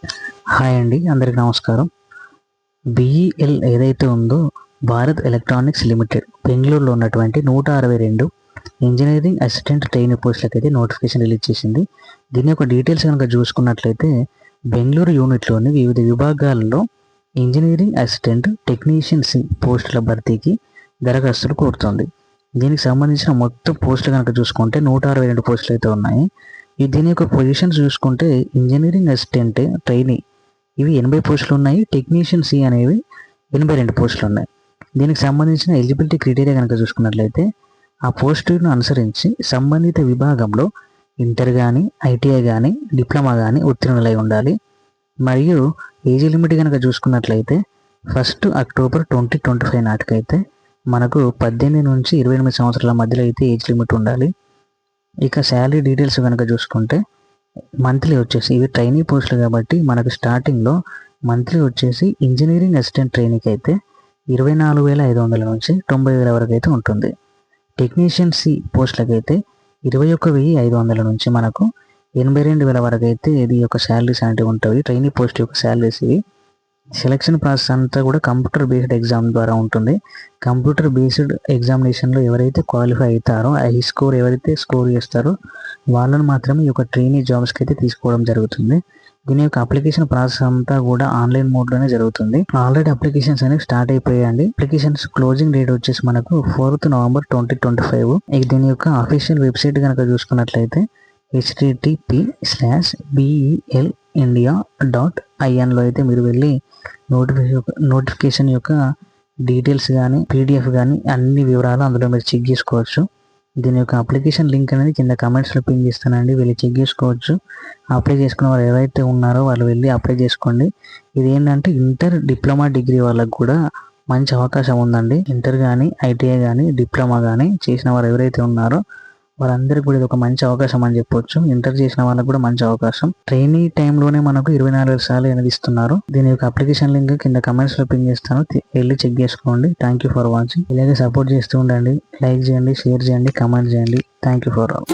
Hi అండి, అందరికి నమస్కారం. బిఈఎల్ ఏదైతే ఉందో భారత్ ఎలక్ట్రానిక్స్ లిమిటెడ్ బెంగళూరులో ఉన్నటువంటి 162 ఇంజనీరింగ్ అసిస్టెంట్ ట్రైనింగ్ పోస్టులకు అయితే నోటిఫికేషన్ రిలీజ్ చేసింది. దీని యొక్క డీటెయిల్స్ కనుక చూసుకున్నట్లయితే బెంగళూరు యూనిట్లోని వివిధ విభాగాల్లో ఇంజనీరింగ్ అసిస్టెంట్ టెక్నీషియన్ సి పోస్టుల భర్తీకి దరఖాస్తులు కోరుతుంది. దీనికి సంబంధించిన మొత్తం పోస్టులు కనుక చూసుకుంటే 162 పోస్టులు అయితే ఉన్నాయి. దీని యొక్క పొజిషన్స్ చూసుకుంటే ఇంజనీరింగ్ అసిస్టెంట్ ట్రైనీ ఇవి 80 పోస్టులు ఉన్నాయి. టెక్నీషియన్ సి అనేవి 82 పోస్టులు ఉన్నాయి. దీనికి సంబంధించిన ఎలిజిబిలిటీ క్రైటీరియా కనుక చూసుకున్నట్లయితే ఆ పోస్టులను అనుసరించి సంబంధిత విభాగంలో ఇంటర్ కానీ, ఐటీఐ కానీ, డిప్లొమా కానీ ఉత్తీర్ణులై ఉండాలి. మరియు ఏజ్ లిమిట్ కనుక చూసుకున్నట్లయితే 1 అక్టోబర్ 2025 నాటికైతే మనకు 18 నుంచి 28 సంవత్సరాల మధ్యలో అయితే ఏజ్ లిమిట్ ఉండాలి. ఇక శాలరీ డీటెయిల్స్ కనుక చూసుకుంటే మంత్లీ వచ్చేసి ఇవి ట్రైనీ పోస్టులు కాబట్టి మనకు స్టార్టింగ్లో మంత్లీ వచ్చేసి ఇంజనీరింగ్ అసిస్టెంట్ ట్రైనీకి అయితే 24,500 నుంచి 90,000 వరకు అయితే ఉంటుంది. టెక్నీషియన్ సి పోస్టులకు అయితే 21,500 నుంచి మనకు 82,000 వరకు అయితే ఇది యొక్క శాలరీస్ అనేవి ఉంటాయి. ట్రైనీ పోస్ట్ యొక్క శాలరీస్ ఇవి. సెలక్షన్ ప్రాసెస్ అంతా కూడా కంప్యూటర్ బేస్డ్ ఎగ్జామ్ ద్వారా ఉంటుంది. కంప్యూటర్ బేస్డ్ ఎగ్జామినేషన్లో ఎవరైతే క్వాలిఫై అవుతారో, హై స్కోర్ ఎవరైతే స్కోర్ చేస్తారో వాళ్ళని మాత్రమే ఈ యొక్క ట్రైనీ జాబ్స్కి అయితే తీసుకోవడం జరుగుతుంది. దీని యొక్క అప్లికేషన్ ప్రాసెస్ అంతా కూడా ఆన్లైన్ మోడ్లోనే జరుగుతుంది. ఆల్రెడీ అప్లికేషన్స్ అనేవి స్టార్ట్ అయిపోయాయండి. అప్లికేషన్స్ క్లోజింగ్ డేట్ వచ్చేసి మనకు 4th నవంబర్ 2025. దీని యొక్క అఫీషియల్ వెబ్సైట్ కనుక చూసుకున్నట్లయితే http:/bellindia.in అయితే మీరు వెళ్ళి నోటిఫికేషన్ యొక్క డీటెయిల్స్ కానీ, పీడిఎఫ్ కానీ అన్ని వివరాలు అందులో మీరు చెక్ చేసుకోవచ్చు. దీని యొక్క అప్లికేషన్ లింక్ అనేది కింద కమెంట్స్లో పిన్ చేస్తానండి, వెళ్ళి చెక్ చేసుకోవచ్చు. అప్లై చేసుకున్న వాళ్ళు ఎవరైతే ఉన్నారో వాళ్ళు వెళ్ళి అప్లై చేసుకోండి. ఇది ఏంటంటే ఇంటర్, డిప్లొమా, డిగ్రీ వాళ్ళకు కూడా మంచి అవకాశం ఉందండి. ఇంటర్ కానీ, ఐటీఐ కానీ, డిప్లొమా కానీ చేసిన వారు ఎవరైతే ఉన్నారో వాళ్ళందరికీ కూడా ఇది ఒక మంచి అవకాశం అని చెప్పొచ్చు. ఇంటర్ చేసిన వాళ్ళకి కూడా మంచి అవకాశం. ట్రైనీ టైంలోనే మనకు 24 సార్లు అనేది ఇస్తున్నారు. దీని యొక్క అప్లికేషన్ లింక్ కింద కమెంట్స్ లో పిన్ చేస్తాను, వెళ్ళి చెక్ చేసుకోండి. Thank you for watching. ఇలాగే సపోర్ట్ చేస్తూ ఉండండి. లైక్ చేయండి, షేర్ చేయండి, కమెంట్ చేయండి. Thank you for all.